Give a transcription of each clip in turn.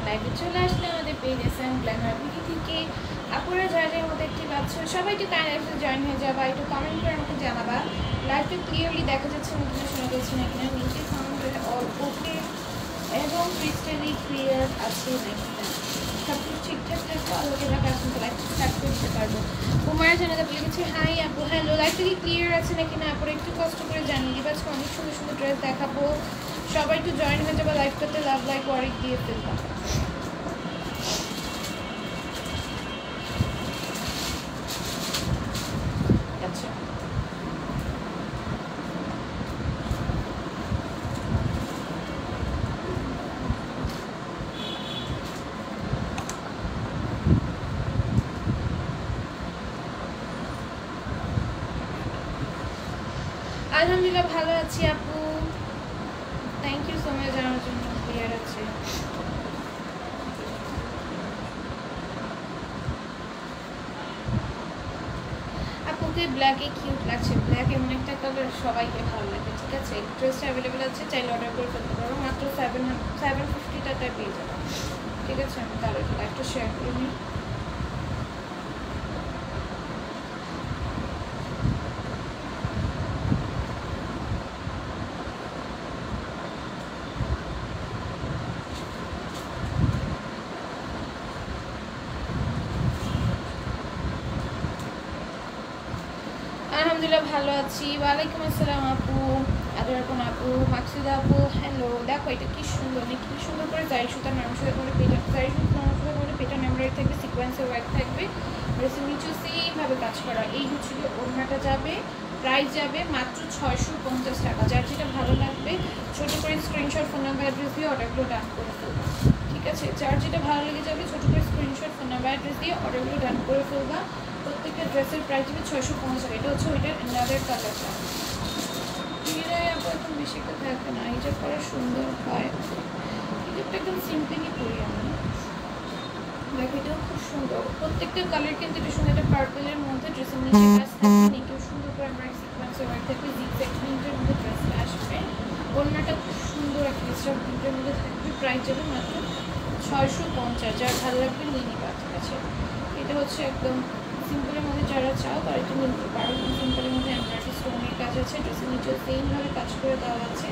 লাইভে চলে আসলে আমাদের পেজ এসএম গ্ল্যামার বিউটি থেকে আপনারা যারা যারা মধ্যে একটি পাচ্ছ সবাই একটু কাইন্ডলি জয়েন হয়ে যাবা, একটু কমেন্ট করে আমাকে জানাবা লাইভটা ক্লিয়ারলি দেখা যাচ্ছে না কিনা, শোনা যাচ্ছে না কিনা, নিচে কমেন্ট করে অল ওকে এবং ক্রিস্টালি ক্লিয়ার আছে নাকি না, সব কিছু ঠিকঠাক থাকবে আলোকে থাকা এখন তো লাইভ স্টার্ট করতে পারবো। কুমার জানাতে লিখেছে হাই আপু, হ্যালো, লাইভটা কি ক্লিয়ার আছে নাকি না আপনারা একটু কষ্ট করে জানিয়ে দিবা। আজকে অনেক সুন্দর সুন্দর ড্রেস দেখাবো, সবাই একটু জয়েন হয়ে যাবে লাইভটাতে, লাভ লাইক ওয়ারিক দিয়ে ফেলবা। আচ্ছা আলহামদুলিল্লাহ ভালো আছি আপু, থ্যাংক ইউ সো মাচ জানার জন্য। ক্লিয়ার আছে আপুকে ব্ল্যাকে কিউট লাগছে, ব্ল্যাক এমন একটা কালার সবাইকে ভালো লাগে, ঠিক আছে। ড্রেসটা অ্যাভেলেবেল আছে, চাইলে অর্ডার করে ফেলতে পারো, মাত্র 750 টাকায় পেয়ে যাবে, ঠিক আছে। আমি কালারটা একটু শেয়ার করে নিই। আলহামদুলিল্লাহ ভালো আছি, ওয়ালাইকুম আসসালাম আপু, আদরাকুন আপু, মাকসুদা আপু, হ্যালো। দেখো এটা কি সুন্দর, কি সুন্দর করে জারি সুতা নরম সুতা করে পেটা, জারি সুতা নরম সুতা করে পেটা এমব্রয়ডারি থাকবে, সিকোয়েন্সের ওয়ার্ক থাকবে, ড্রেসের নিচে সেইভাবে কাজ করা। এই হচ্ছে ওড়নাটা যাবে, প্রাইস যাবে মাত্র 650 টাকা। যার যেটা ভালো লাগবে ছোট করে স্ক্রিনশট, ফোন নাম্বার, অ্যাড্রেস দিয়ে অর্ডারগুলো ডান করে ফেলবা, ঠিক আছে। যার যেটা ভালো লেগে যাবে ছোট করে স্ক্রিনশট, ফোন নাম্বার, অ্যাড্রেস দিয়ে অর্ডারগুলো ডান করে ফেলবা। প্রত্যেকটা ড্রেসের প্রাইস হবে 650 টাকা। এটা হচ্ছে ওইটার নাদের কালারটা, এরাই এখন বেশি একটা থাকবে না, এটা পরে সুন্দর হয়। এটা একদম সিম্পলি পরি আমি, দেখো এটাও খুব সুন্দর, প্রত্যেকটা কালার কিন্তু এটা সুন্দর। একটা পার্পলের মধ্যে ড্রেসের নিচে কাজ থাকবে, নেকেও সুন্দর করে আমরা সিকোয়েন্সের ওয়ার্ক থাকবে, জিগজ্যাগ প্রিন্টের মধ্যে ড্রেসটা আসবে। ওড়নাটা খুব সুন্দর একটা ডিজিটাল প্রিন্টের মধ্যে থাকবে, প্রাইস যাবে মাত্র 650। যার ভালো লাগবে নিয়ে নিবা, ঠিক আছে। এটা হচ্ছে একদম সিম্পলের মধ্যে যারা চাও তারা একটু নিতে পারো। সিম্পলের মধ্যে এমব্রয়ডারি স্টোনের কাজ আছে, ড্রেসের নিচেও সেইমভাবে কাজ করে দেওয়া আছে।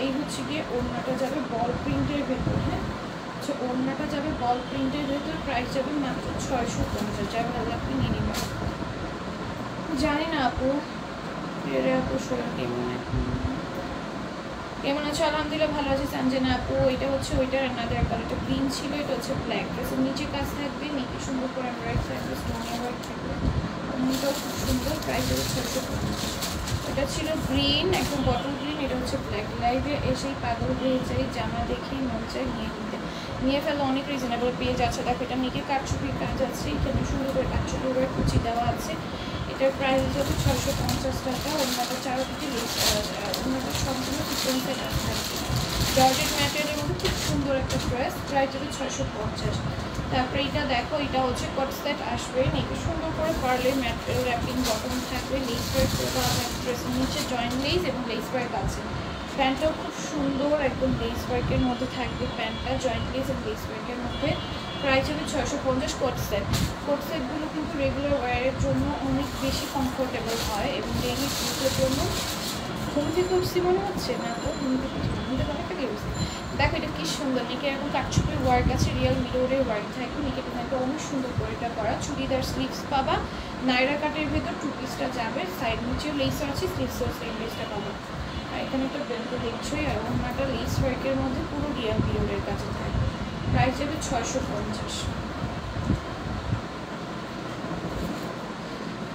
এই হচ্ছে গিয়ে ওড়নাটা যাবে বল প্রিন্টের ভেতর, হ্যাঁ আচ্ছা, ওড়নাটা যাবে বল প্রিন্টের ভেতর, প্রাইস যাবে মাত্র 650। যার ভালো লাগবে নিয়ে নিবা। জানি না আপু আপু শোয়া কেমন আছো? আলহামদুলিল্লাহ ভালো আছি সঞ্জনা আপু। এটা হচ্ছে ওইটার আনাদার কালারটা গ্রিন ছিল, এটা হচ্ছে ব্ল্যাক। ড্রেসের নিচে কাজ থাকবে, নিচে সুন্দর করে এমব্রয়ডারি থাকবে, স্টোনের ওয়ার্ক থাকবে, ওড়নাটাও খুব সুন্দর, প্রাইস হবে 650। এটা ছিল গ্রিন, একদম বটল গ্রিন, এটা হচ্ছে ব্ল্যাক। লাইভে এসেই পাগল হয়ে যাই, জামা দেখেই মন চাই নিয়ে ফেলো, অনেক রিজনেবল পেয়ে যাচ্ছে। দেখো এটা নিচে কাটছুপির কাজ আছে, এখানে সুন্দর করে কাটছুপি করে কুচি দেওয়া আছে। এটার প্রাইস হচ্ছে 650 টাকা। ওড়নাটা চারোদিকে লেস করা যায়, ওড়নাটা সম্পূর্ণ সিকোয়েন্সের কাজ থাকবে, জর্জেট ম্যাটেরিয়ালের মধ্যে খুব সুন্দর একটা ড্রেস, প্রাইস হচ্ছে 650। তারপরে এটা দেখো, এটা হচ্ছে কট সেট আসবে, নেকে সুন্দর করে পার্লের ম্যাটেরিয়াল র্যাপিং বটম থাকবে, লেস ওয়ার্ক করে দেওয়া থাকবে, ড্রেসের নিচে জয়েন্ট লেস এবং লেস ওয়ার্ক আছে। প্যান্টটাও খুব সুন্দর, একদম লেস ওয়ার্কের মধ্যে থাকবে প্যান্টটা, জয়েন্ট লেস এবং লেস ওয়ার্কের মধ্যে, প্রাইস হবে 650। কোট সেটগুলো কিন্তু রেগুলার ওয়্যারের জন্য অনেক বেশি কমফোর্টেবল হয় এবং ডেইলি ইউজের জন্য। ঘুম থেকে উঠছি মনে হচ্ছে না তো, ঘুম থেকে অনেকটা গেছি। দেখো এটা কি সুন্দর, নেকে এরকম কাটছুপির ওয়ার্ক আছে, রিয়েল মিররের ওয়ার্ক থাকবে, নেকে তোমাকে অনেক সুন্দর করে এটা করা। চুড়িদার স্লিভস পাবা, নাইরা কাটের ভেতর টু পিসটা যাবে, সাইড নিচেও লেস আছে, স্লিভসেও সেম লেসটা পাবা। আর এখানে একটা বেল্ট দেখছোই, আর ওনাটা লেস ওয়ার্কের মধ্যে পুরো রিয়েল মিররের কাছে থাকবে, প্রাইস যাবে 650।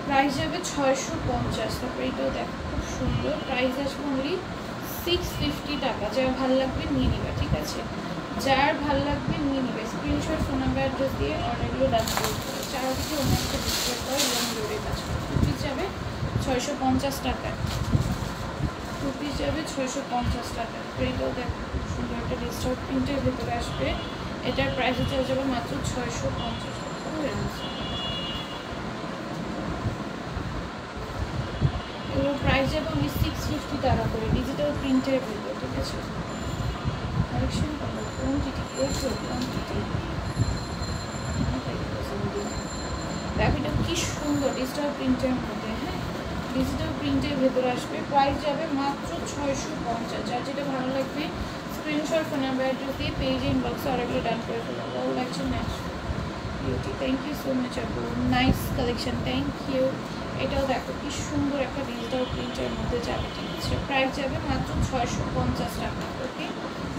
প্রাইস যাবে 650। তারপরে এটাও দেখো খুব সুন্দর, প্রাইস আসবে অনলি 650 টাকা। যার ভালো লাগবে নিয়ে নিবা, ঠিক আছে। যার ভালো লাগবে নিয়ে নিবে, স্ক্রিনশট, ফোন নাম্বার, অ্যাড্রেস দিয়ে অর্ডারগুলো ডান করে দেবে। চারদিকে অন্য একটা ডিসপ্লে করে এবং রোডের কাজ করে। টু পিস যাবে 650 টাকায়, টু পিস যাবে 650 টাকায়। এটাও দেখো খুব সুন্দর একটা ডিজিটাল প্রিন্টের ভেতরে আসবে, এটার প্রাইস চলে যাবে মাত্র 650 টাকা। এগুলোর প্রাইস যাবে অনলি 650 টাকা করে, ডিজিটাল প্রিন্টের ভেতর, ঠিক আছে। কালেকশন করবো কোয়ান্টিটি প্রচুর কোয়ান্টিটি। দেখো এটা কি সুন্দর ডিজিটাল প্রিন্টের মধ্যে, হ্যাঁ ডিজিটাল প্রিন্টের ভেতরে আসবে। প্রাইস যাবে মাত্র 650। যার যেটা ভালো লাগবে স্ক্রিনশট ফোন নাম্বার অ্যাড্রেস দিয়ে পেজে ইনবক্সে অর্ডারগুলো ডান করে ফেলো। ভালো লাগছে match beauty, thank you so much আপু, নাইস কালেকশন, থ্যাংক ইউ। এটাও দেখো কি সুন্দর একটা ডিজিটাল প্রিন্টের মধ্যে যাবে, ঠিক আছে। প্রাইস যাবে মাত্র 650 টাকা। ওকে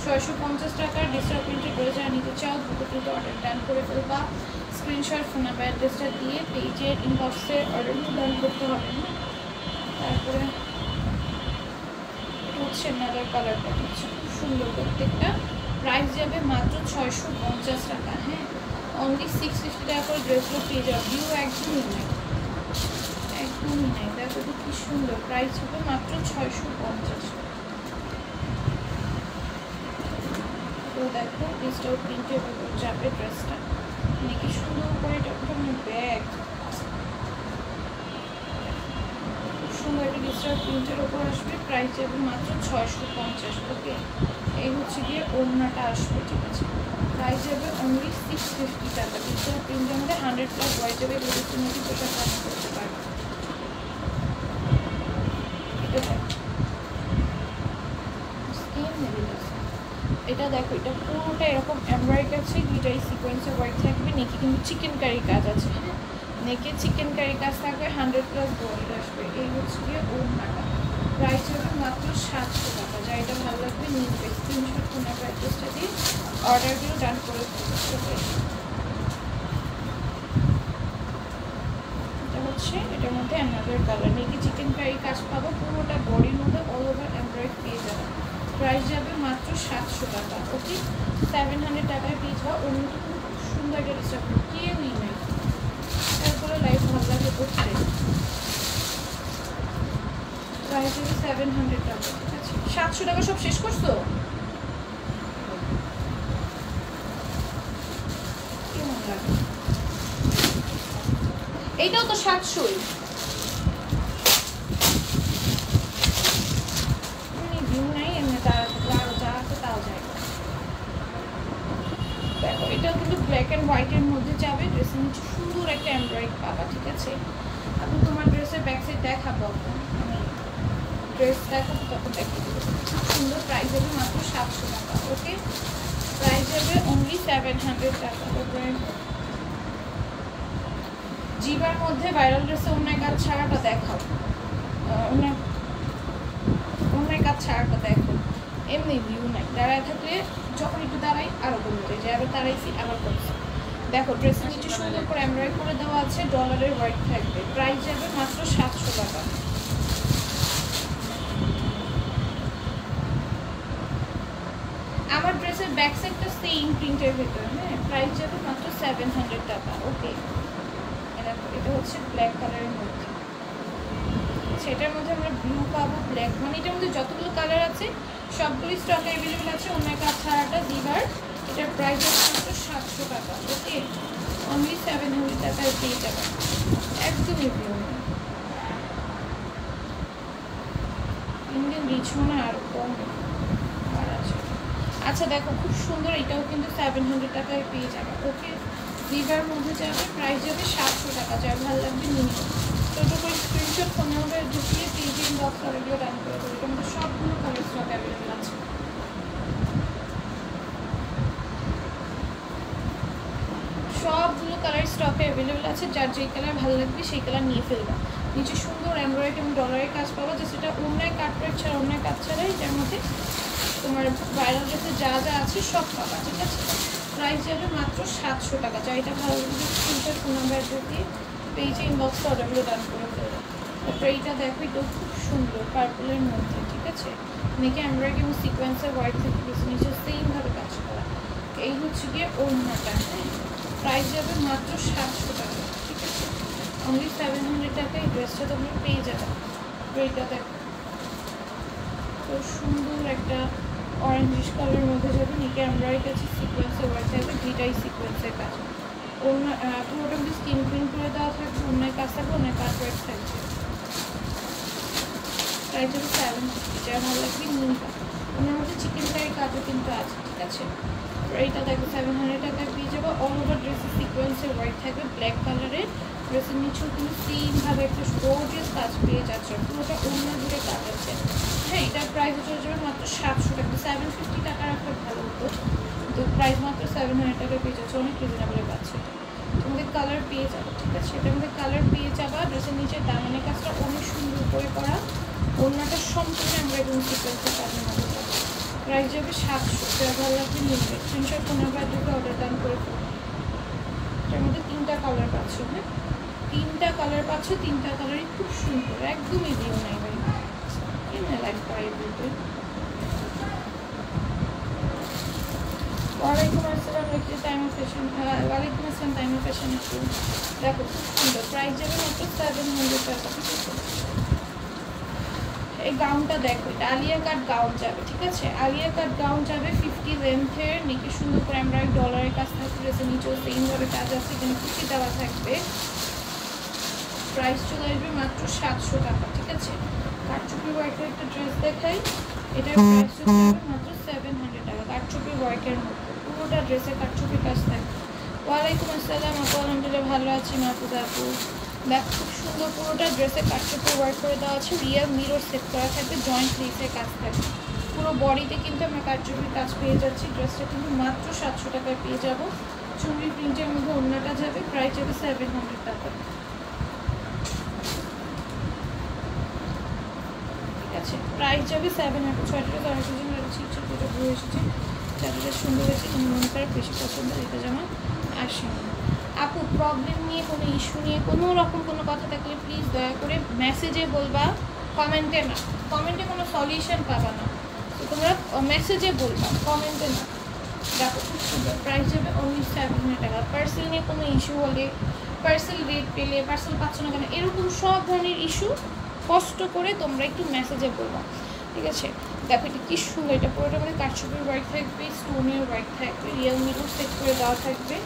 650 টাকার ডিজিটাল প্রিন্টের করে যারা নিতে চাও দ্রুত অর্ডার ডান করে ফেলবা। স্ক্রিনশট ফোন নাম্বার অ্যাড্রেসটা দিয়ে পেজের ইনবক্সে অর্ডারগুলো ডান করতে হবে। তারপরে হচ্ছে নাদার কালারটা হচ্ছে খুব সুন্দর প্রত্যেকটা। প্রাইস যাবে মাত্র 650 টাকা। হ্যাঁ অনলি 650 টাকা করে ড্রেসগুলো পেয়ে যাবে। ভিউ একদমই নাই, একদমই নাই। দেখো তো কি সুন্দর, প্রাইস হবে মাত্র 650। তো দেখো ডিজিটাল প্রিন্টের উপর যাবে ড্রেসটা, মানে কি সুন্দর করে এটা ব্যাগ সুন্দর একটা ডিজিটাল প্রিন্টের ওপর আসবে। প্রাইস যাবে মাত্র 650। ওকে এই হচ্ছে গিয়ে ওড়নাটা আসবে, ঠিক আছে। প্রাইস যাবে অনলি 650 টাকা। ডিজিটাল প্রিন্টের মধ্যে 100+ হয়ে যাবে, এগুলো তুমি পোশাক রান্না করতে পারবে। এটা দেখো এটা পুরোটা এরকম এমব্রয়ডারি আছে, দুইটাই সিকোয়েন্সের ওয়ার্ক থাকবে। নেকে কিন্তু চিকেন কারি কাজ আছে, হ্যাঁ নেকে চিকেন কারি কাজ থাকবে, 100+ বডি আসবে। এই হচ্ছে গিয়ে ওড়নাটা। প্রাইস হবে মাত্র 700 টাকা। যা এটা ভালো লাগবে নিয়ে স্ক্রিনশট ফোন নাম্বার অ্যাড্রেসটা দিয়ে অর্ডারগুলো ডান করে ফেলবে। এটা হচ্ছে এটার মধ্যে অ্যানাদার কালার, নেকে চিকেন কারি কাজ পাবো, পুরোটা বডির মধ্যে অল ওভার এমব্রয়ডারি পেয়ে যাবে। প্রাইস যাবে মাত্র 700 টাকা। ওকে 700 টাকায় পেয়ে যাওয়া। অন্য খুব সুন্দর একটা ডিস্টার্ব কেউই নেই। তারপরে লাইফ ভালো লাগে করতে। প্রাইস যাবে 700 টাকা, ঠিক আছে। 700 টাকা সব শেষ করছো? কেমন লাগে? এইটাও তো 700-ই। ভিউ নাই এমনি তারা আরো যা আছে তাও যায়। দেখো এটাও কিন্তু ব্ল্যাক অ্যান্ড হোয়াইটের মধ্যে যাবে। ড্রেসের নিচে সুন্দর একটা এমব্রয়ডারি পাবা, ঠিক আছে। আপনি তোমার ড্রেসের ব্যাক সাইড দেখাবো, আমি ড্রেস দেখাবো তখন দেখিয়ে দেবো। খুব সুন্দর। প্রাইস যাবে মাত্র 700 টাকা। ওকে প্রাইস যাবে অনলি 700 টাকা। তারপরে জিবার মধ্যে ভাইরাল ড্রেসে অন্যায় কাজ ছাড়াটা দেখাও, অন্যায় কাজ ছাড়াটা দেখো। এমনি ভিউ নাই, দাঁড়ায় থাকলে যখন একটু দাঁড়াই আরও কমতে যায়, আবার দাঁড়াইছি আবার কমছে। দেখো ড্রেসের নিচে সুন্দর করে এমব্রয়ডারি করে দেওয়া আছে, ডলারের ওয়ার্ক থাকবে। প্রাইস যাবে মাত্র 700 টাকা। আমার ড্রেসের ব্যাক সাইডটা সেম প্রিন্টের ভিতরে, হ্যাঁ প্রাইস যাবে মাত্র 700 টাকা। ওকে এটা হচ্ছে ব্ল্যাক কালারের মধ্যে, সেটার মধ্যে আমরা ব্লু পাবো, ব্ল্যাক, মানে এটার মধ্যে যতগুলো কালার আছে সবগুলি স্টক অ্যাভেলেবেল আছে। অন্য কাজ ছাড়াটা দিবার এটার প্রাইস হচ্ছে মাত্র 700 টাকা। ওকে অনলি 700 টাকায় পেয়ে যাবেন। একদমই ব্লু ইন্ডিয়ান রিচ মনে আরও কম আর আছে। আচ্ছা দেখো খুব সুন্দর, এটাও কিন্তু 700 টাকায় পেয়ে যাবে। ওকে দিবার মধ্যে যাবে, প্রাইস যাবে 700 টাকা। যার ভালো লাগবে নিয়ে ছোটো করে স্ক্রিনশট ফোন নাম্বার ঢুকিয়ে পেজে ইনবক্স অর্ডারগুলো ডান করে দেবো। এটার মধ্যে সবগুলো কালার স্টক অ্যাভেলেবেল আছে। সবগুলো কালার স্টকে অ্যাভেলেবেল আছে। যার যেই কালার ভালো লাগবে সেই কালার নিয়ে ফেলবা। নিচে সুন্দর এমব্রয়ডারি এবং ডলারের কাজ পাবা, যে সেটা অন্যায় কাটওয়ার্ক ছাড়া, অন্যায় কাজ ছাড়াই যার মধ্যে তোমার ভাইরাল ড্রেসে যা যা আছে সব পাবা, ঠিক আছে। প্রাইস যাবে মাত্র 700 টাকা। যা এটা ভালো লাগবে স্ক্রিনশট ফোন নাম্বার দিয়ে পেজে ইনবক্সে অর্ডারগুলো ডান করে ফেলবো। তারপরে এইটা দেখো, এটাও খুব সুন্দর পার্পলের মধ্যে, ঠিক আছে। নেকে এমব্রয়ডারি এবং সিকোয়েন্সের ওয়ার্ক থেকে নিচে সেমভাবে কাজ করা। এই হচ্ছে গিয়ে ওড়নাটা, হ্যাঁ প্রাইস যাবে মাত্র 700 টাকা, ঠিক আছে। অনলি 700 টাকায় এই ড্রেসটা তোমরা পেয়ে যাবে। এইটা দেখো তো সুন্দর একটা অরেঞ্জিশ কালারের মধ্যে যাবে। নিকে এমব্রয়ডারি আছে, সিকোয়েন্সের ওয়ার্ক থাকবে, দুইটাই সিকোয়েন্সের কাজ। পুরোটা মধ্যে স্কিন প্রিন্ট করে দেওয়া থাকবে, অন্যায় কাজ থাকবে, অন্যায় কাজ ওয়ার্ক থাকবে। প্রাইস হবে 750। যার ভালো লাগবে নিয়ে ওনার মধ্যে চিকেন কারি কাজও কিন্তু আছে, ঠিক আছে। এইটা দেখো 700 টাকায় পেয়ে যাবো। অল ওভার ড্রেসের সিকোয়েন্সের ওয়ার্ক থাকবে ব্ল্যাক কালারের। ড্রেসের নিচেও কিন্তু সেমভাবে একটা গর্জিয়াস কাজ পেয়ে যাচ্ছে, পুরোটা অন্য জুড়ে কাজ আছে। হ্যাঁ, এটার প্রাইস চলে যাবে মাত্র 700 টাকা। 750 টাকা রাখলে ভালো হতো, তো প্রাইস মাত্র 700 টাকায় পেয়ে যাচ্ছে, অনেক রিজনেবলে পাচ্ছে। তোমাদের কালার পেয়ে যাবে, ঠিক আছে। এটার মধ্যে কালার পেয়ে যাবা। ড্রেসের নিচে দামানের কাজটা অনেক সুন্দর করে করা, ওড়নাটা সম্পূর্ণ আমরা একদম সিকোয়েন্সের কাজের মধ্যে যাবো। প্রাইস যাবে 700। যারা ভালো লাগবে নিবে, স্ক্রিনশট 15 অর্ডার দান করে ফেলবে। এটার মধ্যে 3টা কালার পাচ্ছ, হ্যাঁ 3টা কালার পাচ্ছ, 3টা কালারই খুব সুন্দর, একদমই দিও নাই ভাই, কেমন লাইক পাই বলতে। ওয়ালাইকুম আসসালাম, লিখতে টাইম ফ্যাশন। ওয়ালাইকুম আসসালাম, টাইম ফ্যাশন একটু দেখো, খুব সুন্দর। প্রাইস যাবে মাত্র 700 টাকা, ঠিক আছে। এই গাউনটা দেখো, এটা আলিয়া কাট গাউন যাবে, ঠিক আছে। আলিয়া কাট গাউন যাবে 50 লেন্থের, নিচে সুন্দর করে আমরা ডলারের কাজ থাকবে, ড্রেসের নিচেও সেমভাবে কাজ আছে, এখানে কুচি দেওয়া থাকবে। প্রাইস চলে আসবে মাত্র 700 টাকা, ঠিক আছে। কারচুপি ওয়ার্কের একটা ড্রেস দেখাই, এটার প্রাইস চলে যাবে মাত্র 700 টাকা। কারচুপি ওয়ার্কের মধ্যে পুরোটা ড্রেসে কারচুপি কাজ থাকবে। ওয়ালাইকুম আসসালাম আপু, আলহামদুলিল্লাহ ভালো আছি মাহফুজা আপু। দেখ খুব সুন্দর, পুরোটা ড্রেসে কারচুপি ওয়ার্ক করে দেওয়া আছে, রিয়েল মিরর সেট করা থাকবে, জয়েন্ট লেসের কাজ থাকবে, পুরো বডিতে কিন্তু আমরা কারচুপির কাজ পেয়ে যাচ্ছি। ড্রেসটা কিন্তু মাত্র 700 টাকায় পেয়ে যাবো। চুনরি প্রিন্টের মধ্যে ওড়নাটা যাবে, প্রাইস যাবে 700 টাকা, ঠিক আছে। প্রাইস যাবে 700। 6টা অনেক কিছু ছিটছে, যেটা ঘুরে এসেছে, চারটা সুন্দর হয়েছে, কিন্তু মনে করে বেশি পছন্দ, এটা যেমন আসে আপু। প্রবলেম নিয়ে কোনো ইস্যু নিয়ে কোনো রকম কোনো কথা থাকলে প্লিজ দয়া করে মেসেজে বলবা, কমেন্টে না। কমেন্টে কোনো সলিউশন পাবা না, তো তোমরা মেসেজে বলবা, কমেন্টে না। দেখো খুব সুন্দর, প্রাইস যাবে অনলি 700 টাকা। পার্সেল নিয়ে কোনো ইস্যু হলে, পার্সেল রেট পেলে, পার্সেল পাচ্ছ না কেন, এরকম সব ধরনের ইস্যু কষ্ট করে তোমরা একটু মেসেজে বলবা, ঠিক আছে। দেখো এটা কি সুন্দর, এটা পুরোটা মানে কারচুপির ওয়ার্ক থাকবে, স্টোনের ওয়ার্ক থাকবে, রিয়েল মিরর সেট করে দেওয়া থাকবে।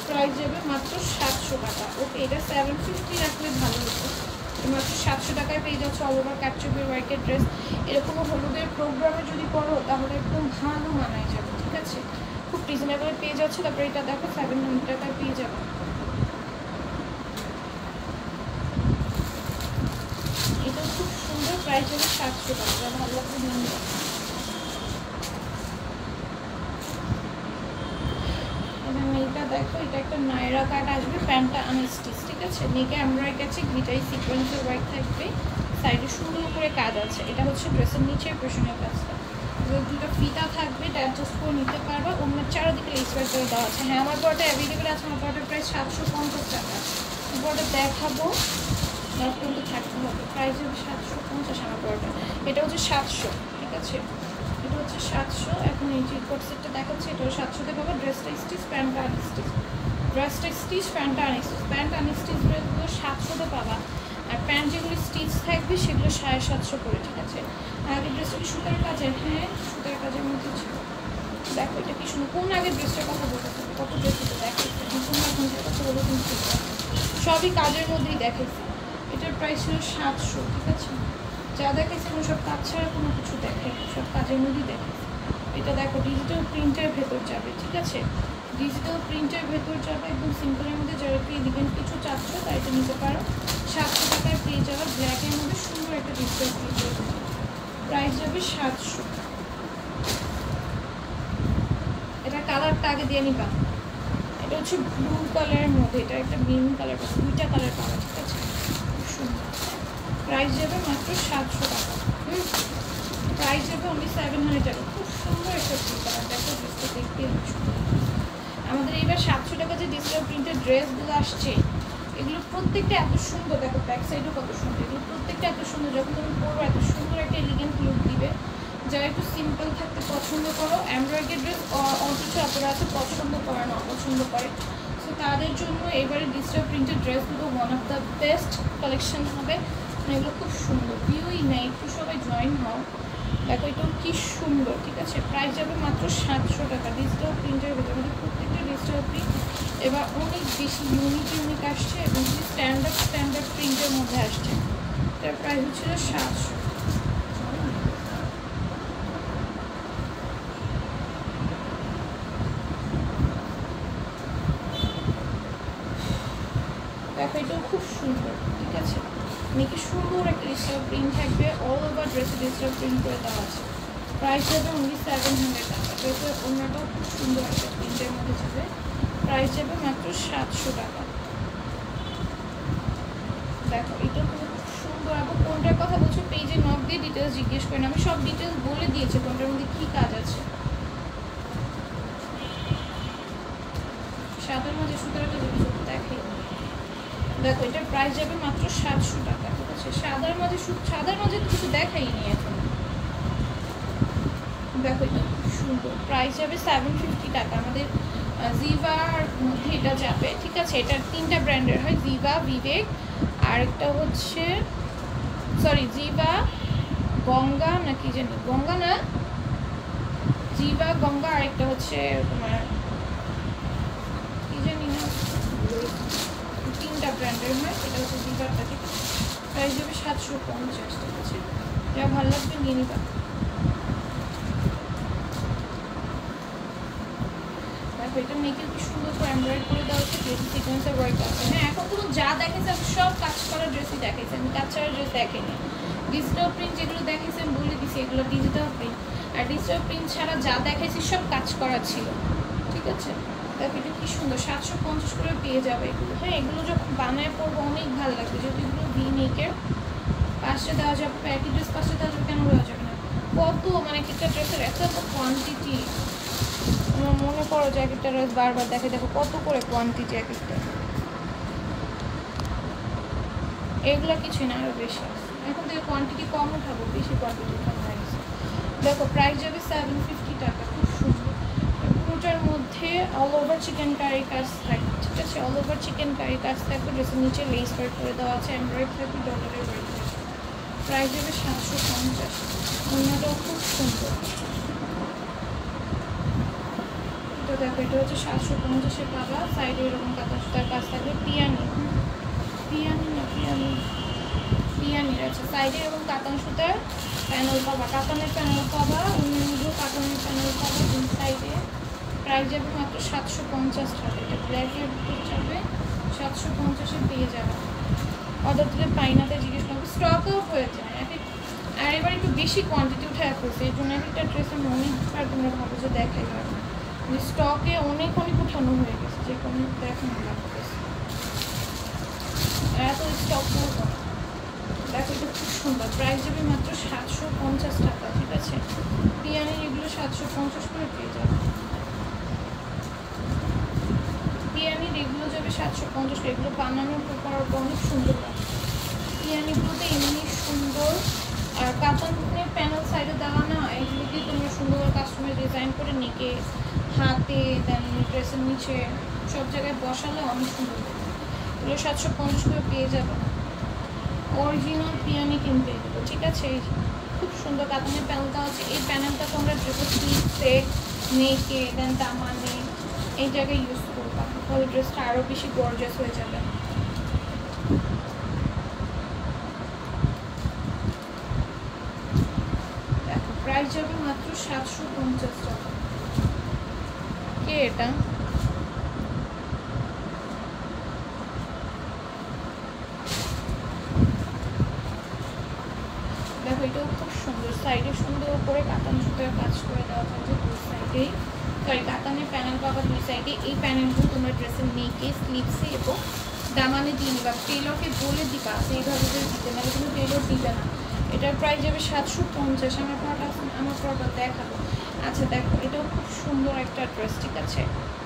প্রাইস যাবে মাত্র 700 টাকা। ওকে, এটা 750 রাখলে ভালো হতো, মাত্র 700 টাকায় পেয়ে যাচ্ছে অল ওভার কারচুপির ওয়ার্কের ড্রেস। এরকম হলুদের প্রোগ্রামে যদি করো তাহলে একদম ভালো মানায় যাবে, ঠিক আছে। খুব রিজনেবল পেয়ে যাচ্ছে। তারপরে এটা দেখো 700 টাকায় পেয়ে যাবে। এটা খুব সুন্দর, প্রাইস যাবে 700 টাকা, ভালো লাগবে নিয়ে যাবে। এটা দেখো, এটা একটা নায়রা কাট আসবে, প্যান্টটা আনস্টিচ, ঠিক আছে। নেকে এমব্রয়ডারি আছে, গ্লিটারি সিকোয়েন্সের ওয়ার্ক থাকবে, সাইডে সুন্দর করে কাজ আছে। এটা হচ্ছে ড্রেসের নিচের পেছনের কাজটা, দুটো ফিতা থাকবে, এটা অ্যাডজাস্ট করে নিতে পারবা। অন্য চারদিকে লেস ওয়ার্ক করে দেওয়া আছে। হ্যাঁ, আমার পরটা অ্যাভেলেবেল আছে, আমার পরটা প্রায় 750 টাকা। পরটা দেখাবো, কিন্তু থাকতে হবে। প্রাইস হবে 750 আমার পরটা। এটা হচ্ছে 700, ঠিক আছে। এটা হচ্ছে 700। এখন এই যে কোট সেটটা দেখাচ্ছে, এটাও 700-তে পাবো। ড্রেসটা স্টিচ, প্যান্টটা আনস্টিচ। ড্রেসটা স্টিচ, প্যান্টটা আনস্টিচ। প্যান্ট আনস্টিচ ড্রেসগুলো 700-তে পাবা, আর প্যান্ট যেগুলো স্টিচ থাকবে সেগুলো 750 করে, ঠিক আছে। আগের ড্রেসটা কি সুতার কাজের? হ্যাঁ, সুতার কাজের মধ্যে ছিল। দেখো এটা কি সুন্দর। কোন আগের ড্রেসটার কথা বলতে হবে, কত ড্রেস তো দেখাচ্ছে, নতুন এখন যে কথা বলে কিন্তু সবই কাজের মধ্যেই দেখাইছে। এটার প্রাইস ছিল 700, ঠিক আছে। যা দেখাইছে সব কাজ ছাড়া কোনো কিছু দেখে, সব কাজের মধ্যেই দেখাইছে। এটা দেখো ডিজিটাল প্রিন্টের ভেতর যাবে, ঠিক আছে। ডিজিটাল প্রিন্টের ভেতর যাবে, একদম সিম্পলের মধ্যে। যারা পেয়ে দিবেন কিছু চাচ্ছ তাই এটা নিতে পারো। 700 টাকায় পেয়ে যাবে, ব্ল্যাকের মধ্যে সুন্দর একটা ডিজিটাল প্রিন্টের। প্রাইস যাবে 700। এটা কালারটা আগে দিয়ে নিবা। এটা হচ্ছে ব্লু কালারের মধ্যে, এটা একটা গ্রিন কালার পাবে, দুইটা কালার পাবে, ঠিক আছে। খুব সুন্দর। প্রাইস যাবে মাত্র 700 টাকা। প্রাইস যাবে অনলি 700 টাকা। খুব সুন্দর একটা ব্লু কালার, দেখো ড্রেসটা দেখতে সুন্দর। আমাদের এইবার 700 টাকা যে ডিজিটাল প্রিন্টের ড্রেসগুলো আসছে, এগুলো প্রত্যেকটা এত সুন্দর। দেখো ব্যাক সাইডও কত সুন্দর, এগুলো প্রত্যেকটা এত সুন্দর। যখন তুমি পরবো এত সুন্দর একটা এলিগেন্ট লুক দিবে। যারা একটু সিম্পল থাকতে পছন্দ করো, এমব্রয়ডারি ড্রেস অথচ আপনারা আছে পছন্দ করে না, অপছন্দ করে, সো তাদের জন্য এবারে ডিজিটাল প্রিন্টেড ড্রেসগুলো one of the best collection হবে। এগুলো খুব সুন্দর, ভিউই নেই, একটু সবাই জয়েন হও। দেখো এটাও কি সুন্দর, ঠিক আছে। প্রাইস যাবে মাত্র 700 টাকা। ডিজিটাল প্রিন্টের ভেতরে প্রত্যেকটা ডিজিটাল প্রিন্ট এবার অনেক বেশি ইউনিক আসছে, এবং স্ট্যান্ডার্ড প্রিন্টের মধ্যে আসছে। এটার প্রাইস হচ্ছিল 700। দেখো এটাও খুব সুন্দর, ঠিক আছে, কি সুন্দর একটা ডিজিটাল প্রিন্ট থাকবে, অল ওভার ড্রেসে ডিজিটাল প্রিন্ট করে দেওয়া আছে। প্রাইস যাবে অনলি 700 টাকা। ড্রেসের ওড়নাটাও খুব সুন্দর একটা প্রিন্টের মধ্যে যাবে, প্রাইস যাবে মাত্র 700 টাকা। দেখো এটা খুব সুন্দর। আবার কোনটার কথা বলছো পেজে নক দিয়ে ডিটেলস জিজ্ঞেস করেন, আমি সব ডিটেলস বলে দিয়েছি কোনটার মধ্যে কী কাজ আছে। সাদার মাঝে সুতার একটা যদি দেখে, দেখো এটার প্রাইস যাবে মাত্র 700 টাকা, ঠিক আছে। সাদার মাঝে তো কিছু দেখাইনি এখন। দেখো এটা খুব সুন্দর, প্রাইস যাবে 750 টাকা। আমাদের জিভার মধ্যে এটা যাবে, ঠিক আছে। এটার 3টা ব্র্যান্ডের হয়, জিভা, বিবেক, আর একটা হচ্ছে জিভা গঙ্গা না কি জানি, গঙ্গা না, জিভা গঙ্গা, আর একটা হচ্ছে তোমার কি জানি না, 3টা ব্র্যান্ডের হয়। এটা হচ্ছে জিভারটা, ঠিক আছে। প্রাইস যাবে 750, ঠিক আছে। যা ভালো লাগবে নিয়ে নিবা। এটা মেয়েকে কি সুন্দর করে এমব্রয়েড করে দেওয়া হচ্ছে, ড্রেস সিকোয়েন্সের ওয়ার্ক আছে। হ্যাঁ, এখন তো যা দেখেছে সব কাজ করা ড্রেসই দেখেছে, আমি কাজ ছাড়া ড্রেস দেখেনি। ডিজিটাল প্রিন্ট যেগুলো দেখেছি আমি বলে দিছি এগুলো ডিজিটাল প্রিন্ট, আর ডিজিটাল প্রিন্ট ছাড়া যা দেখেছি সব কাজ করা ছিল, ঠিক আছে। দেখো এটা কি সুন্দর, 750 করে পেয়ে যাবে এগুলো। হ্যাঁ, এগুলো যখন বানায় পড়বো অনেক ভালো লাগবে, যেহেতু এগুলো ভিনেকের পাশে দেওয়া যাবে, একই ড্রেস পাশে দেওয়া যাবে, কেন দেওয়া যাবে না। কত মানে একটা ড্রেসের এত কোয়ান্টিটি, আমার মনে পড়ো যে এক একটা ড্রেস বারবার দেখে, দেখো কত করে কোয়ান্টিটি এক একটা। এগুলো কিছুই না, আরও বেশি। এখন থেকে কোয়ান্টিটি কম উঠাবো, বেশি কোয়ান্টিটি উঠানো হয়ে গেছে। দেখো প্রাইস যাবে 750 টাকা, খুব সুন্দর। পুরোটার মধ্যে অল ওভার চিকেন কারি কাজ থাকবে, ঠিক আছে। অল ওভার চিকেন কারি কাজ থাকবে, ড্রেসের নিচে লেস ওয়ার্ক করে দেওয়া আছে, এমব্রয়েড থাকবে, ডলারের ওয়ার্ক থাকবে। প্রাইস যাবে 750। অন্যটাও খুব সুন্দর। তো দেখো এটা হচ্ছে 750-এর পাবা, সাইডে এরকম কাঁথা সুতার কাজ থাকবে, পিয়ানির আছে, সাইডে এরকম কাতান সুতার প্যানেল পাবা, কাতানের প্যানেল পাবা, অন্যগুলো কাতানের প্যানেল পাবা দুই সাইডে। প্রাইস যাবে মাত্র 750 টাকা। এটা ব্ল্যাকের ভিতর যাবে, 750-এ পেয়ে যাবে। অর্ডার দিলে পাইনাতে জিজ্ঞেস করবো, স্টক আউট হয়ে যায় আর এবার একটু বেশি কোয়ান্টিটি উঠে ফেলছে, এই জন্য একটা ড্রেসের অনেকবার তোমরা ভাবো যে দেখাই পারবে, স্টকে অনেক উঠানো হয়ে গেছে, যে কোনো দেখানো লাগতেছে এত স্টক করবো। দেখো এটা খুব সুন্দর, প্রাইস যাবে মাত্র 750 টাকা, ঠিক আছে। পিয়ানির এগুলো 750 করে পেয়ে যাবে, পিয়ানির এগুলো যাবে 750, এগুলো বানানোর পর অনেক সুন্দর লাগে। পিয়ানিগুলোতে এমনি সুন্দর, আর কাতানের প্যানেল সাইডে দেওয়া না, এগুলো দিয়ে তোমরা সুন্দর কাস্টমার ডিজাইন করে নেকে হাতে দেন ড্রেসের নিচে সব জায়গায় বসালে অনেক সুন্দর লাগে। এগুলো 750 করে পেয়ে যাবে। অরিজিনাল পিয়ানি কিনতে দেবো, ঠিক আছে। খুব সুন্দর কাতানের প্যানেলটা আছে, এই প্যানেলটা তোমরা ড্রেসের স্লিভসে নেকে দেন দামানে এই জায়গায় ইউজ করবা, তাহলে ড্রেসটা আরও বেশি গর্জাস হয়ে যাবে। দেখো প্রাইস যাবে মাত্র 750 টাকা। কে এটা? দেখো এটাও খুব সুন্দর, সাইডে সুন্দর করে কাতান সুতার কাজ করে দেওয়া থাকবে দুই সাইডেই, সরি কাতানের প্যানেল পাবা দুই সাইডে। এই প্যানেলগুলো তোমার ড্রেসের নেকে স্লিভসে এবং দামানে দিয়ে নিবা, টেলরকে বলে দিবা যে এইভাবে দিতে, নাহলে কিন্তু টেলর দিবে না। এটার প্রাইস যাবে 750। আমার প্রোডাক্ট দেখাবো। আচ্ছা দেখো এটাও খুব সুন্দর একটা ড্রেস, ঠিক আছে,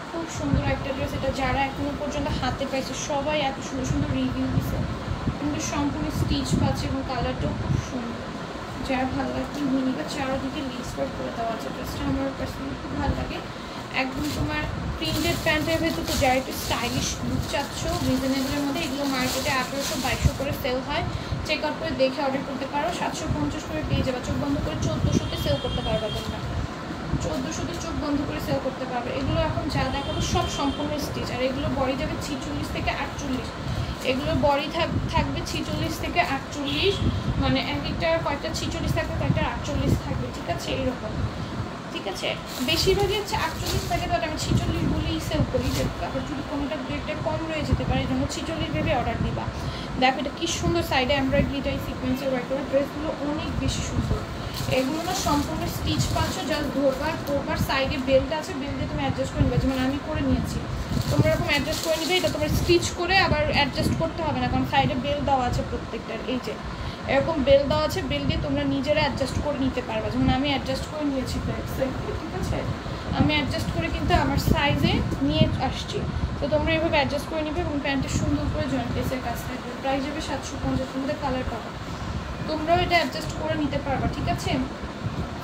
খুব সুন্দর একটা ড্রেস। এটা যারা এখনো পর্যন্ত হাতে পাইছে সবাই এত সুন্দর সুন্দর রিভিউ দিছে, কিন্তু সম্পূর্ণ স্টিচ পাচ্ছে এবং কালারটাও খুব সুন্দর। যার ভালো লাগবে মিনিবা, চারোদিকে লেস ওয়ার্ক করে দেওয়া আছে। ড্রেসটা আমার পার্সোনালি খুব ভালো লাগে। একদম তোমার প্রিন্টেড প্যান্টের ভেতর তো যারা একটু স্টাইলিশ লুক চাচ্ছ রিজনেবলের মধ্যে, এগুলো মার্কেটে 1800-2200 করে সেল হয়, চেক আউট করে দেখে অর্ডার করতে পারো। 750 করে পেয়ে যাবে, চোখ বন্ধ করে 1400-তে সেল করতে পারবে তোমরা, 1400-তে চোখ বন্ধ করে সেল করতে পারবে। এগুলো এখন যা দেখাবো সব সম্পূর্ণ স্টিচ, আর এগুলো বডি যাবে 46 থেকে 48। এগুলোর বডি থাকবে 46 থেকে 48, মানে এক একটা কয়েকটা 46 থাকবে, কয়েকটা 48 থাকবে, ঠিক আছে, এরকম, ঠিক ঠিক আছে। বেশিরভাগই হচ্ছে 48 থাকে, বাট আমি 46 বলেই সেল করি, যে আবার যদি কোনোটা গ্রেডটা কম রয়ে যেতে পারে, এই জন্য 46 ভেবে অর্ডার দিবা। দেখো এটা কি সুন্দর, সাইডে এমব্রয়ডারি সিকোয়েন্সের ওয়ার্ক করা, ড্রেসগুলো অনেক বেশি সুন্দর। এগুলো না সম্পূর্ণ স্টিচ পাচ্ছ, জাস্ট ধরবার পরবার। সাইডে বেল্ট আছে, বেল্টে তুমি অ্যাডজাস্ট করে নেবে, যেমন আমি করে নিয়েছি, তোমরা এরকম অ্যাডজাস্ট করে নিবে। এটা তোমার স্টিচ করে আবার অ্যাডজাস্ট করতে হবে না, কারণ সাইডে বেল্ট দেওয়া আছে প্রত্যেকটার। এই যে এরকম বেল্ট দেওয়া আছে, বেল্ট দিয়ে তোমরা নিজেরা অ্যাডজাস্ট করে নিতে পারবে। যেমন আমি অ্যাডজাস্ট করে নিয়েছি, ঠিক আছে, আমি অ্যাডজাস্ট করে কিন্তু আমার সাইজে নিয়ে আসছি। তো তোমরা এভাবে অ্যাডজাস্ট করে নিবে এবং প্যান্টের সুন্দর করে জয়েন্ট পিসের কাজ থাকবে। প্রাইস যাবে 750, মধ্যে কালার পাবা, তোমরাও এটা অ্যাডজাস্ট করে নিতে পারবা, ঠিক আছে।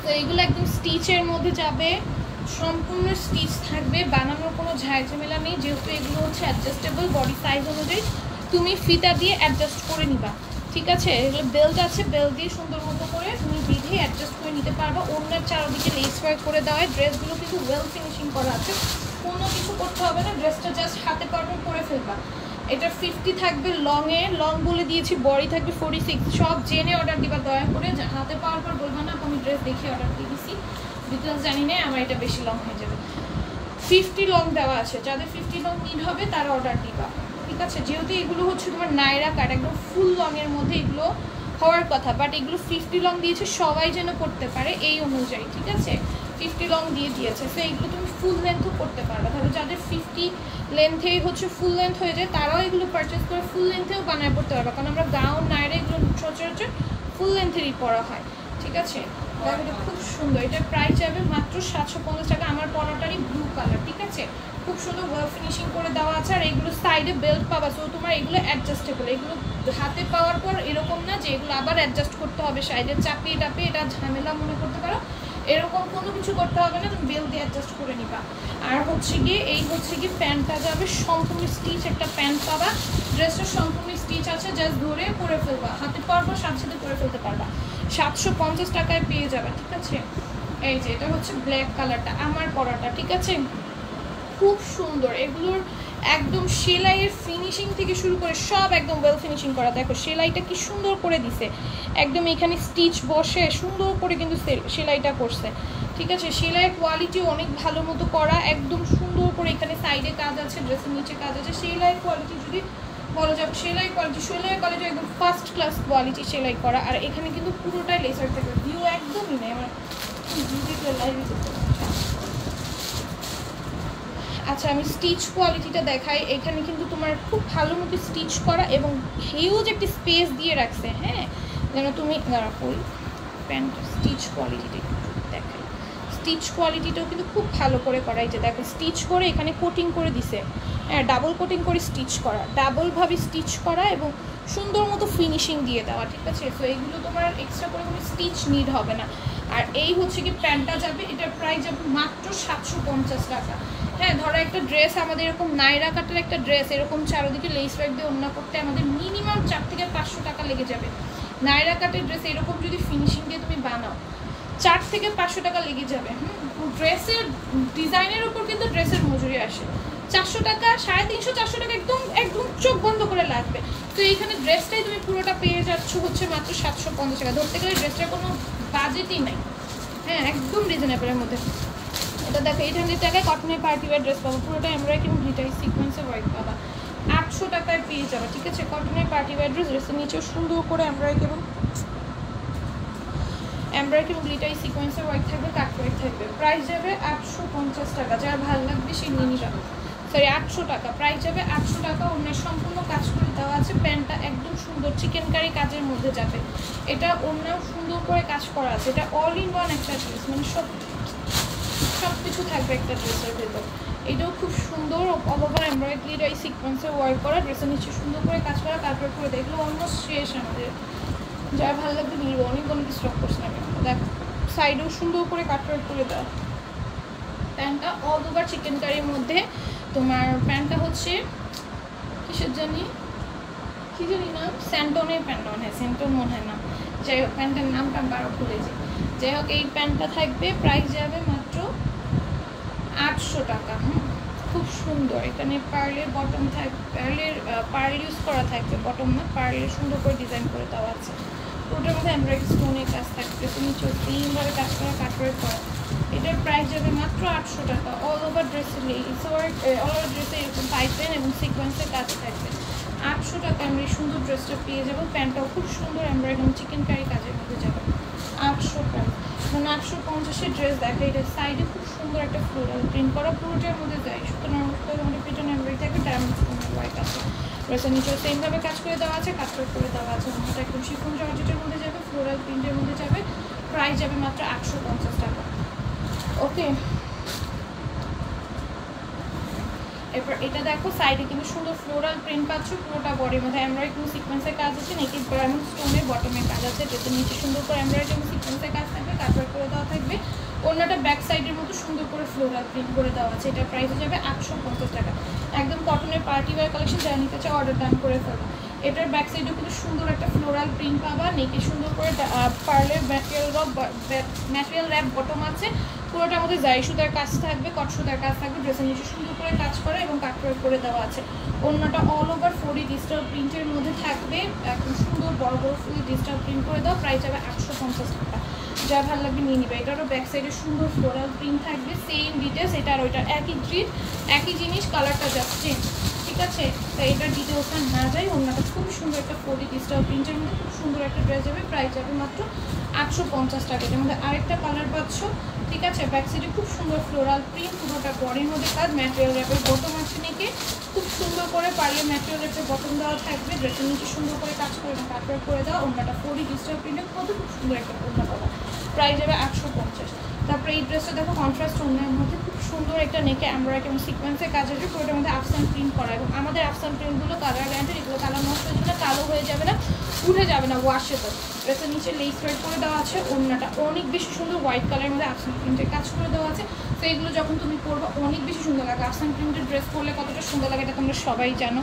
তো এইগুলো একদম স্টিচের মধ্যে যাবে, সম্পূর্ণ স্টিচ থাকবে, বানানোর কোনো ঝামেলা নেই, যেহেতু এগুলো হচ্ছে অ্যাডজাস্টেবল। বডি সাইজ অনুযায়ী তুমি ফিতা দিয়ে অ্যাডজাস্ট করে নিবা, ঠিক আছে। এগুলো বেল্ট আছে, বেল্ট দিয়ে সুন্দর মতো করে তুমি বিধে অ্যাডজাস্ট করে নিতে পারবা। ওনার চারদিকে লেস ওয়ার্ক করে দেওয়া হয়। ড্রেসগুলো কিন্তু ওয়েল ফিনিশিং করা আছে, কোনো কিছু করতে হবে না, ড্রেসটা জাস্ট হাতে পারবে করে ফেলবা। এটা 50 থাকবে লংয়ে, লং বলে দিয়েছি, বডি থাকবে 46। সব জেনে অর্ডার দিবা দয়া করে, হাতে পাওয়ার পর বলবা না আমি ড্রেস দেখে অর্ডার দিয়ে দিছি, ডিটেলস জানি না, আমার এটা বেশি লং হয়ে যাবে। 50 লং দেওয়া আছে, যাদের 50 লং নিড হবে তারা অর্ডার দিবা, ঠিক আছে। যেহেতু এগুলো হচ্ছে তোমার নাইরা কাট, একদম ফুল লংয়ের মধ্যে এগুলো হওয়ার কথা, বাট এগুলো 50 লং দিয়েছে সবাই যেন করতে পারে এই অনুযায়ী, ঠিক আছে। 50 লং দিয়ে দিয়েছে, সো এইগুলো তুমি ফুল লেন্থও করতে পারবে। তাহলে যাদের 50 লেন্থেই হচ্ছে ফুল লেন্থ হয়ে যায়, তারাও এগুলো পারচেস করে ফুল লেন্থেও বানায় পড়তে পারবে, কারণ আমরা গাউন নাইরা এগুলো সচরাচর ফুল লেন্থেরই পরা হয়, ঠিক আছে। দেখো এটা খুব সুন্দর, এটার প্রাইস যাবে মাত্র 750 টাকা। আমার পরাটারই ব্লু কালার, ঠিক আছে, খুব সুন্দর ওয়েল ফিনিশিং করে দেওয়া আছে। আর এগুলো সাইডে বেল্ট পাবা, সো তোমার এগুলো অ্যাডজাস্টেবল। এগুলো হাতে পাওয়ার পর এরকম না যে এগুলো আবার অ্যাডজাস্ট করতে হবে, সাইডে চাপিয়ে টাপিয়ে এটা ঝামেলা মনে করতে পারো, এরকম কোনো কিছু করতে হবে না, তুমি বেল্ট দিয়ে অ্যাডজাস্ট করে নিবা। আর হচ্ছে গিয়ে এই হচ্ছে কি প্যান্টটা যাবে সম্পূর্ণ স্টিচ, একটা প্যান্ট পাবা, ড্রেসটা সম্পূর্ণ স্টিচ আছে, জাস্ট ধরে পরে ফেলবা, হাতে পাওয়ার পর সাথে সাথে করে ফেলতে পারবা। 750 টাকায় পেয়ে যাবে, ঠিক আছে। এই যে এটা হচ্ছে ব্ল্যাক কালারটা, আমার পরাটা, ঠিক আছে, খুব সুন্দর। এগুলোর একদম সেলাইয়ের ফিনিশিং থেকে শুরু করে সব একদম ওয়েল ফিনিশিং করা। দেখো সেলাইটা কি সুন্দর করে দিছে, একদম এখানে স্টিচ বসে সুন্দর করে কিন্তু সেলাইটা করছে, ঠিক আছে। সেলাইয়ের কোয়ালিটি অনেক ভালো মতো করা, একদম সুন্দর করে। এখানে সাইডে কাজ আছে, ড্রেসের নিচে কাজ আছে। সেলাইয়ের কোয়ালিটি যদি বলা যাবে, সেলাইয়ের কোয়ালিটি একদম ফার্স্ট ক্লাস কোয়ালিটি সেলাই করা। আর এখানে কিন্তু পুরোটাই লেসার থাকবে, ভিউ একদমই নেই আমার লাইভে করতে। আচ্ছা আমি স্টিচ কোয়ালিটিটা দেখাই। এখানে কিন্তু তোমার খুব ভালো মতো স্টিচ করা এবং হিউজ একটি স্পেস দিয়ে রাখছে, হ্যাঁ, যেন তুমি ওই প্যান্ট স্টিচ কোয়ালিটিটা একটু দেখাই। স্টিচ কোয়ালিটিটাও কিন্তু খুব ভালো করে করা। এই যে দেখো স্টিচ করে এখানে কোটিং করে দিছে, হ্যাঁ, ডাবল কোটিং করে স্টিচ করা, ডাবলভাবে স্টিচ করা এবং সুন্দর মতো ফিনিশিং দিয়ে দেওয়া, ঠিক আছে। তো এইগুলো তোমার এক্সট্রা করে কোনো স্টিচ নিড হবে না। আর এই হচ্ছে কি প্যান্টটা যাবে, এটার প্রাইস যাবে মাত্র 750 টাকা। হ্যাঁ, ধরো একটা ড্রেস আমাদের এরকম নাইরা কাটের একটা ড্রেস এরকম চারদিকে লেস ওয়ার্ক দিয়ে ওড়না করতে আমাদের মিনিমাম 4 থেকে 500 টাকা লেগে যাবে। নাইরা কাটের ড্রেস এরকম যদি ফিনিশিং দিয়ে তুমি বানাও 4 থেকে 500 টাকা লেগে যাবে। ড্রেসের ডিজাইনের উপর কিন্তু ড্রেসের মজুরি আসে। 400 টাকা, 350, 400 টাকা একদম একদম চোখ বন্ধ করে লাগবে। তো এইখানে ড্রেসটাই তুমি পুরোটা পেয়ে যাচ্ছ হচ্ছে মাত্র 750 টাকা। ধরতে গেলে ড্রেসটার কোনো বাজেটই নাই, হ্যাঁ, একদম রিজনেবলের মধ্যে। এটা দেখো 800 টাকায় কটনের পার্টি ওয়্যার ড্রেস পাবো, পুরোটা এমব্রয়ডারি এবং গ্লিটারি সিকোয়েন্সে ওয়ার্ক পাবা। 800 টাকায় পেয়ে যাবে, ঠিক আছে। কটনের পার্টি ওয়্যার ড্রেস, ড্রেসের নিচেও সুন্দর করে এমব্রয়ডারি এবং গ্লিটারি সিকোয়েন্সের ওয়ার্ক থাকবে, কাট ওয়ার্ক থাকবে। প্রাইস যাবে 850 টাকা। যারা ভালো লাগবে সেই নিয়ে নিবা। সরি 800 টাকা, প্রাইস যাবে 800 টাকা। অন্য সম্পূর্ণ কাজ করে দেওয়া আছে। প্যান্টটা একদম সুন্দর চিকেন কারি কাজের মধ্যে যাবে। এটা অন্যও সুন্দর করে কাজ করা আছে। এটা অল ইন ওয়ান একটা ড্রেস, মানে সব কিছু থাকবে একটা ড্রেসের ভেতর। এটাও খুব সুন্দর অল ওভার এমব্রয়ডারি সিকোয়েন্সে ওয়ার্ক করা, ড্রেসের নিচে সুন্দর করে কাজ করা, কাটওয়ার্ক করে। দেখলো অলমোস্ট শেষ আমাদের। যারা ভালো লাগবে নিব, অনেক স্টক করছে না। দেখ সাইডেও সুন্দর করে কাটওয়ার্ক করে দেওয়া। প্যান্টটা অল ওভার চিকেন কারির মধ্যে। তোমার প্যান্টটা হচ্ছে কিসের জানি নাম, স্যান্টনের প্যান্টন, হ্যাঁ স্যান্টন মনে হয় না, যাই হোক প্যান্টের নামটা আমি বারো ভুলেছি। যাই হোক এই প্যান্টটা থাকবে, প্রাইস যাবে মাত্র 800 টাকা। খুব সুন্দর। এখানে পার্লের বটম থাকবে, পার্ল ইউজ করা থাকবে, বটম না পার্লের সুন্দর করে ডিজাইন করে দেওয়া আছে। পুরোটার মধ্যে এমব্রয়ডারি স্টোনের কাজ থাকবে, তুমি 3ভাবে কাজ করা, কাটওয়ার্ক করা। এটার প্রাইস যাবে মাত্র 800 টাকা। অল ওভার ড্রেসে লেস ওয়ার্ক, অল ওভার ড্রেসে এরকম পাইপেন এবং সিকোয়েন্সের কাজ থাকবে। 800 টাকা আমরা এই সুন্দর ড্রেসটা পেয়ে যাবো। প্যান্টটাও খুব সুন্দর, আমরা একদম চিকেন কারি কাজের মধ্যে যাবো। 800 টাকা। এখন 850-এর ড্রেস দেখা, এটা সাইডে খুব সুন্দর একটা ফ্লোরাল প্রিন্ট করা, পুরোটার মধ্যে যায় সুতরাং আমাদের পিছনে এমব্রয়ডারি থাকবে, ডায়মন্ড ওয়ার্ক আছে। ড্রেসের নিচে সেমভাবে কাজ করে দেওয়া আছে, কাজ করে দেওয়া আছে। ওটা একদম শিফন জর্জেটের মধ্যে যাবে, ফ্লোরাল প্রিন্টের মধ্যে যাবে। প্রাইস যাবে মাত্র 850 টাকা। ওকে, এরপর এটা দেখো, সাইডে কিন্তু সুন্দর ফ্লোরাল প্রিন্ট পাচ্ছ, পুরোটা বডির মধ্যে এমব্রয়ডারি এবং সিকোয়েন্সের কাজ আছে, নেকের ডায়মন্ড স্টোনের বটমের কাজ আছে, যেটা নিচে সুন্দর করে এমব্রয়ডারি এবং সিকোয়েন্সের কাজ থাকবে, কাটওয়ার্ক করে দেওয়া থাকবে। অন্যটা ব্যাক সাইডের মতো সুন্দর করে ফ্লোরাল প্রিন্ট করে দেওয়া আছে। এটার প্রাইস যাবে 850 টাকা। একদম কটনের পার্টি ওয়্যার কালেকশন, যারা নিতে চাই অর্ডার ডান করে ফেলবো। এটার ব্যাক সাইডেও কিন্তু সুন্দর একটা ফ্লোরাল প্রিন্ট পাবা, নেকে সুন্দর করে পার্লের ম্যাটেরিয়াল র্যাপ বটম আছে, পুরোটার মধ্যে জারি সুতার কাজ থাকবে, কট সুতার কাজ থাকবে, ড্রেসের নিচে সুন্দর করে কাজ করা এবং কাটওয়ার্ক করে দেওয়া আছে। অন্যটা অল ওভার 4D ডিজিটাল প্রিন্টের মধ্যে থাকবে, একদম সুন্দর বড় বড় ফুল ডিজিটাল প্রিন্ট করে দেওয়া। প্রাইস যাবে 850 টাকা। যা ভালো লাগবে নিয়ে নিবে। এটারও ব্যাক সাইডে সুন্দর ফ্লোরাল প্রিন্ট থাকবে, সেম ডিটেলস, এটা আর ওইটার একই প্রিন্ট, একই জিনিস, কালারটা জাস্ট চেঞ্জ, ঠিক আছে? তাই এটার ডিটেলসটা না যায়। অন্যটা খুব সুন্দর একটা 4D ডিজিটাল প্রিন্টের মধ্যে খুব সুন্দর একটা ড্রেস যাবে, প্রাইস যাবে মাত্র 850 টাকা। এটার মধ্যে আরেকটা কালার পাচ্ছ, ঠিক আছে? ব্যাক সাইডে খুব সুন্দর ফ্লোরাল প্রিন্ট, পুরোটা বডির মধ্যে কাজ, ম্যাটেরিয়াল র্যাপের বটম আছে, নেকে খুব সুন্দর করে পার্লের ম্যাটেরিয়াল র্যাপের বটম দেওয়া থাকবে, ড্রেসের নিচে সুন্দর করে কাজ করে কাটওয়ার্ক করে দেওয়া। অন্যটা 4D ডিজিটাল প্রিন্টের মধ্যে খুব সুন্দর একটা অন্য পাওয়া, প্রাইস যাবে 850। তারপরে এই ড্রেসটা দেখো, কন্ট্রাস্ট অন্যের মধ্যে খুব সুন্দর একটা নেকে এমব্রয়ডারি এবং সিকোয়েন্সের কাজ আছে, পুরোটার মধ্যে আফসান প্রিন্ট করা। এবং আমাদের আফসান প্রিন্টগুলো কালার গ্যারান্টেড, এগুলো কালার নষ্ট হয়ে যাবে না, কালো হয়ে যাবে না, উঠে যাবে না ওয়াশে। তো ড্রেসের নিচে লেস ওয়ার্ক করে দেওয়া আছে। অন্যটা অনেক বেশি সুন্দর হোয়াইট কালারের মধ্যে আফসান প্রিন্টের কাজ করে দেওয়া আছে। তো এগুলো যখন তুমি পরবে অনেক বেশি সুন্দর লাগে। আফসান প্রিন্টের ড্রেস পরলে কতটা সুন্দর লাগে এটা তোমরা সবাই জানো,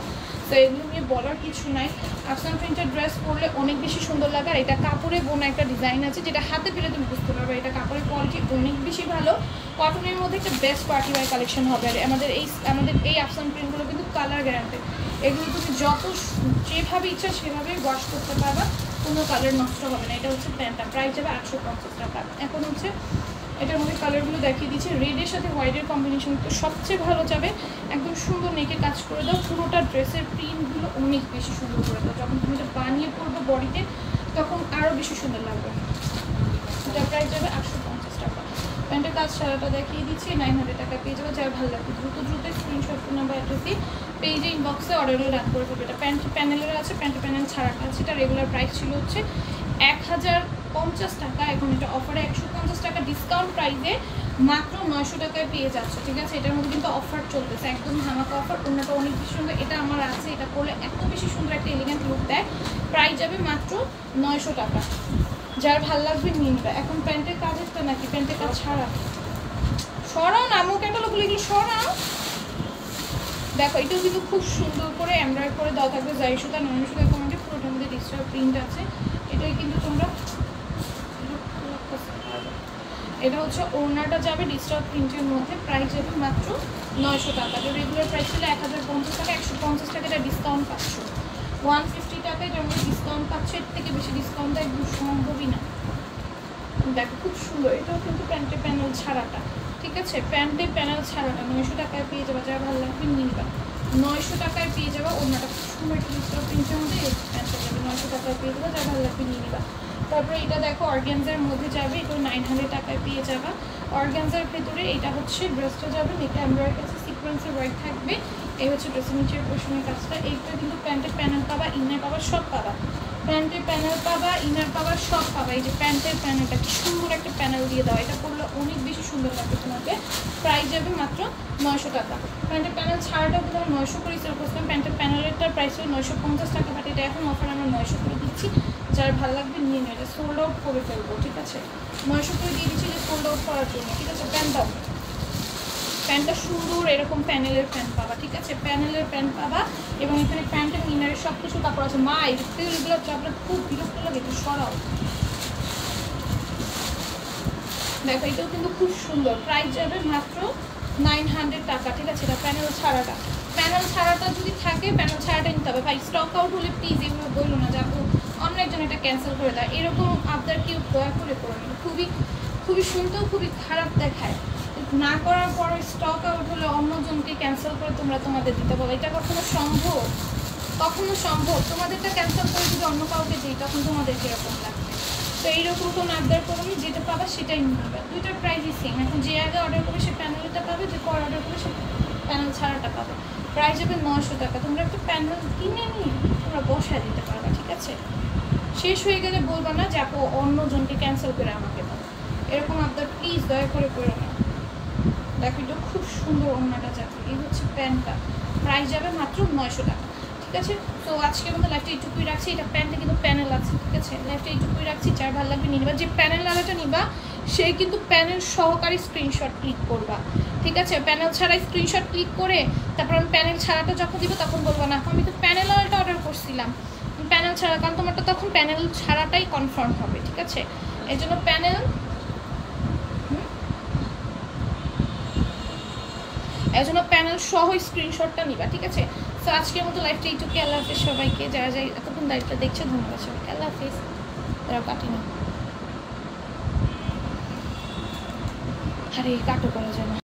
তো এগুলো নিয়ে বলার কিছু নাই। আফসান প্রিন্টের ড্রেস পরলে অনেক বেশি সুন্দর লাগে। আর এটা কাপড়ে বোনা একটা ডিজাইন আছে, যেটা হাতে পেলে তুমি বুঝতে পারবে এটা কাপড়ের কোয়ালিটি অনেক বেশি ভালো। কটনের মধ্যে একটা বেস্ট পার্টি ওয়্যার কালেকশন হবে। আর আমাদের এই আফসান প্রিন্টগুলো কিন্তু কালার গ্যারান্টেড, এগুলো তুমি যত যেভাবে ইচ্ছা সেভাবে ওয়াশ করতে পারবা, কোনো কালার নষ্ট হবে না। এটা হচ্ছে প্যান্টটা, প্রাইস যাবে 850 টাকা। এখন হচ্ছে এটার মধ্যে কালারগুলো দেখিয়ে দিচ্ছি। রেডের সাথে হোয়াইটের কম্বিনেশন তো সবচেয়ে ভালো যাবে। একদম সুন্দর নেকে কাজ করে দাও, পুরোটা ড্রেসের প্রিন্টগুলো অনেক বেশি সুন্দর করে দাও। যখন তুমি এটা বানিয়ে পরবে বডিতে তখন আরও বেশি সুন্দর লাগবে। এটা প্রাইস যাবে 850 টাকা। প্যান্টের কাজ সারাটা দেখিয়ে দিচ্ছি, 900 টাকা পেয়ে যাবে। যার ভালো লাগবে দ্রুত স্ক্রিনশট নাম্বার অ্যাড্রেস দিয়ে পেজে ইনবক্সে অর্ডারও রান করে দেবে। এটা প্যান্ট প্যানেলের আছে, প্যান্ট প্যানেল ছাড়াটা আছে। এটা রেগুলার প্রাইস ছিল হচ্ছে 1050 টাকা, এখন এটা অফারে 150 টাকা ডিসকাউন্ট প্রাইসে মাত্র 900 টাকায় পেয়ে যাচ্ছে, ঠিক আছে? এটার মধ্যে কিন্তু অফার চলতেছে, একদম ধামাকা অফার। অন্যটা অনেক বেশি সুন্দর, এটা আমার আছে, এটা করলে এত বেশি সুন্দর একটা এলিগেন্ট লুক দেয়। প্রাইস যাবে মাত্র 900 টাকা। যার ভাল লাগবে নিয়ে নিবে। এখন প্যান্টের কাজের তো নাকি প্যান্টের কাজ ছাড়া সরাও না, মুখ ক্যাটালগুলো এগুলো সরাও। দেখো এটাও কিন্তু খুব সুন্দর করে এমব্রয়ডারি করে দেওয়া থাকবে, জারি সুতা 900 টাকা কমেন্টে, পুরোটার মধ্যে ডিজিটাল প্রিন্ট আছে। এটাই কিন্তু তোমরা, এটা হচ্ছে ওড়নাটা যাবে ডিজিটাল প্রিন্টের মধ্যে, প্রাইস যাবে মাত্র 900 টাকা। যে রেগুলার প্রাইস ছিল 1050 টাকা, 150 টাকা এটা ডিসকাউন্ট পাচ্ছ। 150 টাকা এটার মধ্যে ডিসকাউন্ট পাচ্ছে, এর থেকে বেশি ডিসকাউন্ট দেয় একদম সম্ভবই না। দেখো খুব সুন্দর, এটাও কিন্তু প্যান্টের প্যানেল ছাড়াটা, ঠিক আছে? প্যান্টের প্যানেল ছাড়াটা 900 টাকায় পেয়ে যাবে। যারা ভালো লাগবে নিয়ে নিবা, 900 টাকায় পেয়ে যাবা। অন্যটা খুব সুন্দর একটা ডিজিটাল প্রিন্টের মধ্যে প্যান্টটা যাবে 900 টাকায় পেয়ে যাবে। যারা ভালো লাগবে নিয়ে নিবা। তারপরে এটা দেখো অর্গানজার মধ্যে যাবে, এটা 900 টাকায় পেয়ে যাবা। অর্গানজার ভেতরে এটা হচ্ছে ড্রেসটা যাবে, নেকে এমব্রয়ডারি কাছে সিকোয়েন্সের ওয়ার্ক থাকবে। এই হচ্ছে ড্রেসের নিচের পোর্শনের কাজটা। এইটা কিন্তু প্যান্টের প্যানেল পাবা, ইনার পাবা, সব পাবা। প্যান্টের প্যানেল পাবা, ইনার পাবা, সব পাবা। এই যে প্যান্টের প্যানেলটা কি সুন্দর একটা প্যানেল দিয়ে দাও, এটা করলে অনেক বেশি সুন্দর লাগবে তোমাকে। প্রাইস যাবে মাত্র 900 টাকা। প্যান্টের প্যানেল ছাড়াটাও কিন্তু আমরা 900 করে সেল করছিলাম। প্যান্টের প্যানেলেরটার প্রাইস ছিল 950 টাকা, বাট এটা এখন অফার আমরা 900 করে দিচ্ছি। যার ভালো লাগবে নিয়ে নেবে, এটা সোল্ড আউট করে ফেলবো, ঠিক আছে? 900 করে দিয়ে দিচ্ছি যে সোল্ড আউট করার জন্য, ঠিক আছে? প্যান্ট দাও, প্যান্টটা সুন্দর এরকম প্যানেলের প্যান্ট পাবা, ঠিক আছে? প্যানেলের প্যান্ট পাবা এবং এখানে প্যান্ট এবং ইনারের সব কিছু কাপড় আছে। মা এগুলো আপনার খুব বিরক্ত লাগে, একটু সরাও। দেখো এটাও কিন্তু খুব সুন্দর, প্রাইস যাবে মাত্র 900 টাকা, ঠিক আছে? এটা প্যানেল ছাড়াটা। প্যানেল ছাড়াটা যদি থাকে প্যানেল ছাড়াটা নিতে হবে। ভাই স্টক আউট হলে প্লিজ এগুলো বললো না যে আপু অন্য একজন এটা ক্যান্সেল করে দেয়, এরকম আপনার কেউ দয়া করে করে নিন। খুবই খুবই শুনতেও খুবই খারাপ দেখায়, না করার পর স্টক আউট হলে অন্যজনকে ক্যান্সেল করে তোমরা তোমাদের দিতে বলো, এটা কখনো সম্ভব? কখনো সম্ভব? তোমাদেরটা ক্যান্সেল করে যদি অন্য কাউকে দিই তখন তোমাদের কীরকম লাগবে? তো এইরকম কোনো আবদার করো না, যেটা পাবা সেটাই নেবে, দুইটার প্রাইসই সেম। এখন যে আগে অর্ডার করবে সে প্যানেলটা পাবে, যে পর অর্ডার করবে সে প্যানেল ছাড়াটা পাবে। প্রাইস হবে 900 টাকা। তোমরা একটা প্যানেল কিনে নিয়ে তোমরা বসায় দিতে পারবা, ঠিক আছে? শেষ হয়ে গেলে বলবা না যে আপু অন্যজনকে ক্যান্সেল করে আমাকে দাও, এরকম আবদার প্লিজ দয়া করে করো না। দেখো এটা খুব সুন্দর ওড়নাটা যাবে, এই হচ্ছে প্যান্টটা, প্রাইস যাবে মাত্র 900 টাকা, ঠিক আছে? তো আজকের মতো লাইফটা এইটুকুই রাখছি। এটা প্যান্টে কিন্তু প্যানেল আছে, ঠিক আছে? লাইফটা এইটুকুই রাখছি, যার ভালো লাগবে নিয়ে নিবা। যে প্যানেল আলাটা নিবা সে কিন্তু প্যানেল সহকারী স্ক্রিনশট ক্লিক করবা, ঠিক আছে? প্যানেল ছাড়াই স্ক্রিনশট ক্লিক করে তারপর আমি প্যানেল ছাড়াটা যখন দিব তখন বলবো না আমি তো প্যানেল আলাটা অর্ডার করছিলাম, প্যানেল ছাড়া, কারণ তোমারটা তখন প্যানেল ছাড়াটাই কনফার্ম হবে, ঠিক আছে? এই জন্য প্যানেল প্যানেল সহ স্ক্রিনশটটা নিবা, ঠিক আছে? তো আজকের মতো লাইফটা এইটুকু। আল্লাহ হাফেজ সবাইকে, যারা যাই এতক্ষণ লাইফটা দেখছে ধন্যবাদ সবাইকে। আল্লাহ হাফেজ। তারা কাটি না, আরে কাটো করা যায় না।